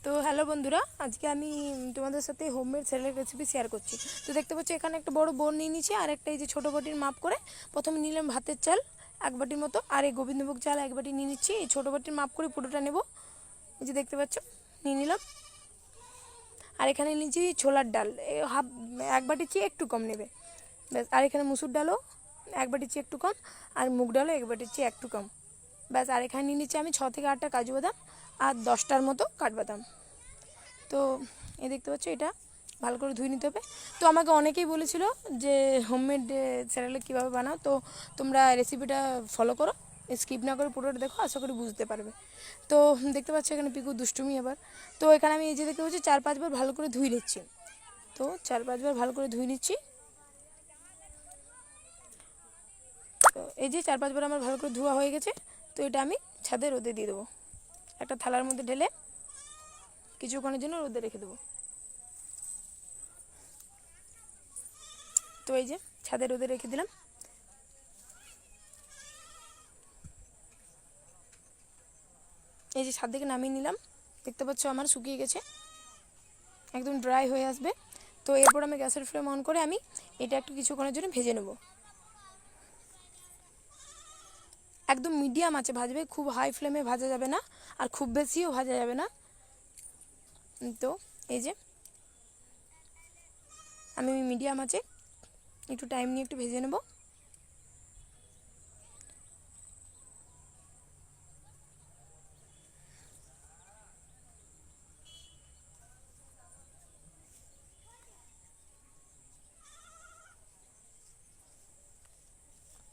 তো হ্যালো বন্ধুরা, আজকে আমি তোমাদের সাথে হোমমেড স্যালাড রেসিপি শেয়ার করছি। তো দেখতে পাচ্ছ এখানে একটা বড় বোল নিয়ে নিচ্ছি, আর একটা এই যে ছোটো বাটির মাপ করে প্রথমে নিলাম ভাতের চাল এক বাটির মতো, আর এই গোবিন্দভোগ চাল এক বাটি নিয়ে নিচ্ছি। এই ছোটো বাটির মাপ করে পুরোটা নেব। এই যে দেখতে পাচ্ছ নিয়ে নিলাম। আর এখানে নিচ্ছি ছোলার ডাল, হাফ এক বাটির চেয়ে একটু কম নেবে ব্যাস। আর এখানে মুসুর ডালও এক বাটির চেয়ে একটু কম, আর মুগ ডালও এক বাটির চেয়ে একটু কম ব্যাস। আর এখানে নিয়ে নিচ্ছি আমি 6 থেকে 8টা কাজু বাদাম আর 10টার মতো কাঠবাদাম। তো এই দেখতে পাচ্ছ এটা ভালো করে ধুয়ে নিতে হবে। তো আমাকে অনেকেই বলেছিল যে হোমমেড স্যালাড কীভাবে বানাও, তো তোমরা রেসিপিটা ফলো করো, স্কিপ না করে পুরোটা দেখো, আশা করি বুঝতে পারবে। তো দেখতে পাচ্ছ এখানে পিকু দুষ্টুমি আবার। তো এখানে আমি এই যে দেখতে পাচ্ছি 4-5 বার ভালো করে ধুয়ে নিচ্ছি। তো 4-5 বার ভালো করে ধুয়ে নিচ্ছি। তো এই যে 4-5 বার আমার ভালো করে ধোয়া হয়ে গেছে। তো এটা আমি ছাদে রোদে দিয়ে দেবো, একটা থালার মধ্যে ঢেলে কিছুক্ষণের জন্য রোদে রেখে দেবো। তো এই যে ছাদে রোদে রেখে দিলাম। এই যে ছাদ থেকে নামিয়ে নিলাম, দেখতে পাচ্ছ আমার শুকিয়ে গেছে, একদম ড্রাই হয়ে আসবে। তো এরপর আমি গ্যাসের ফ্লেম অন করে আমি এটা একটু কিছুক্ষণের জন্য ভেজে নেব। একদম মিডিয়াম আছে ভাজবে, খুব হাই ফ্লেমে ভাজা যাবে না, আর খুব বেশিও ভাজা যাবে না। তো এই যে আমি মিডিয়াম আছে একটু টাইম নিয়ে একটু ভেজে নেব।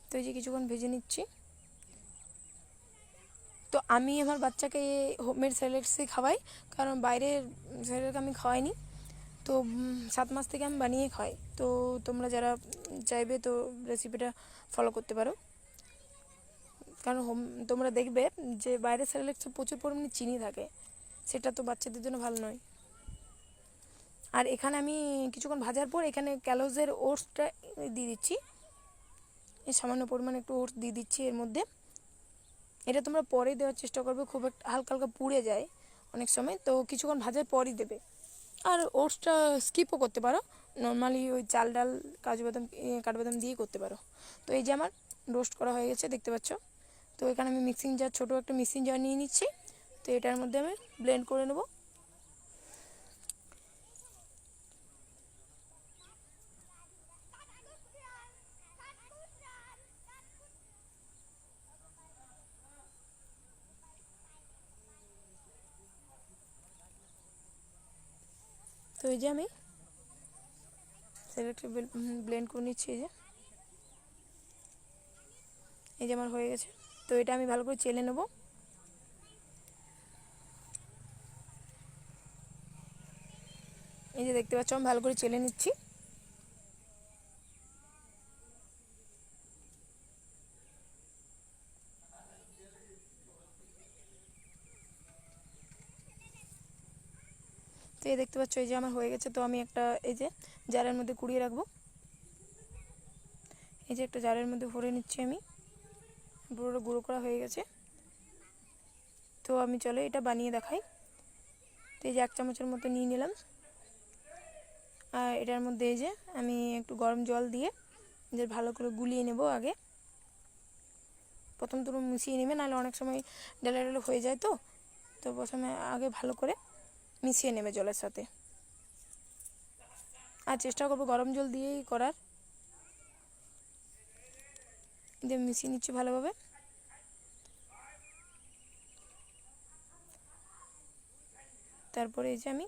তো এই যে কিছুক্ষণ ভেজে নিচ্ছি। তো আমি আমার বাচ্চাকে হোমমেড স্যালাডসই খাওয়াই, কারণ বাইরের স্যালাড আমি খাওয়াইনি। তো 7 মাস থেকে আমি বানিয়ে খাই। তো তোমরা যারা চাইবে তো রেসিপিটা ফলো করতে পারো, কারণ তোমরা দেখবে যে বাইরের স্যালাডে প্রচুর পরিমাণে চিনি থাকে, সেটা তো বাচ্চাদের জন্য ভালো নয়। আর এখানে আমি কিছুক্ষণ ভাজার পর এখানে ক্যালোজের ওটসটা দিয়ে দিচ্ছি, এই সামান্য পরিমাণে একটু ওটস দিয়ে দিচ্ছি এর মধ্যে। এটা তোমরা পরে দেওয়ার চেষ্টা করবে, খুব একটা হালকা হালকা পুড়ে যায় অনেক সময়, তো কিছুক্ষণ ভাজার পরই দেবে। আর ওটসটা স্কিপও করতে পারো, নর্মালি ওই চাল ডাল কাঠবাদাম দিয়ে করতে পারো। তো এই যে আমার রোস্ট করা হয়ে গেছে দেখতে পাচ্ছ। তো এখানে আমি মিক্সিং জার, ছোটো একটা মিক্সিং জার নিয়ে নিচ্ছি। তো এটার মধ্যে আমি ব্লেন্ড করে নেব। তো এই যে আমি সেলেক্টে ব্লেন্ড করে নিচ্ছি। এই যে আমার হয়ে গেছে। তো এটা আমি ভালো করে চেলে নেব। এই যে দেখতে পাচ্ছ আমি ভালো করে চেলে নিচ্ছি। তো এই দেখতে পাচ্ছ এই যে আমার হয়ে গেছে। তো আমি একটা এই যে জারের মধ্যে কুড়িয়ে রাখবো। এই যে একটা জারের মধ্যে ভরে নিচ্ছি আমি, পুরোটা গুঁড়ো করা হয়ে গেছে। তো আমি চলো এটা বানিয়ে দেখাই। তো এই যে 1 চামচের মতো নিয়ে নিলাম, আর এটার মধ্যে এই যে আমি একটু গরম জল দিয়ে যে ভালো করে গুলিয়ে নেব। আগে প্রথম তুমি মিশিয়ে নেবে, নাহলে অনেক সময় ডালা ডালা হয়ে যায়। তো তো প্রথমে আগে ভালো করে মিশিয়ে নেবে জলের সাথে, আর চেষ্টা করবো গরম জল দিয়েই করার। দিয়ে মিশিয়ে নিচ্ছি ভালোভাবে। তারপরে এই যে আমি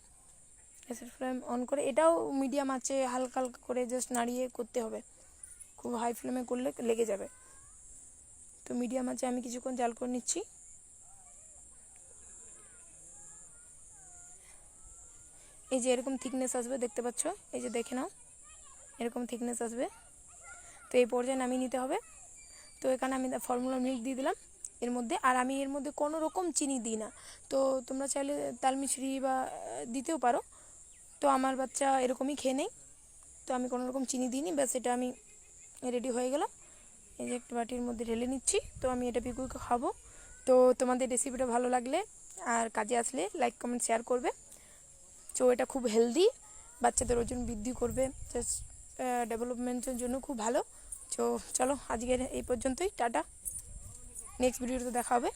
গ্যাসের ফ্লেম অন করে এটাও মিডিয়াম আছে হালকা হালকা করে জাস্ট নাড়িয়ে করতে হবে, খুব হাই ফ্লেমে করলে লেগে যাবে। তো মিডিয়াম আছে আমি কিছুক্ষণ জাল করে নিচ্ছি। এই যে এরকম থিকনেস আসবে দেখতে পাচ্ছ, এই যে দেখে নাও এরকম থিকনেস আসবে। তো এই পর্যায়ে নামিয়ে নিতে হবে। তো এখানে আমি ফর্মুলা মিল্ক দিয়ে দিলাম এর মধ্যে, আর আমি এর মধ্যে কোনো রকম চিনি দিই না। তো তোমরা চাইলে তাল মিছরি বা দিতেও পারো। তো আমার বাচ্চা এরকমই খেয়ে নেই, তো আমি কোনো রকম চিনি দিইনি। ব্যাস এটা আমি রেডি হয়ে গেল। এই যে একটা বাটির মধ্যে ঢেলে নিচ্ছি। তো আমি এটা পিকুকে খাবো। তো তোমাদের রেসিপিটা ভালো লাগলে আর কাজে আসলে লাইক কমেন্ট শেয়ার করবে। তো এটা খুব হেলদি, বাচ্চাদের ওজন বৃদ্ধি করবে, ডেভেলপমেন্টের জন্য খুব ভালো। তো চলো আজকের এই পর্যন্তই, টাটা, নেক্সট ভিডিওতে দেখা হবে।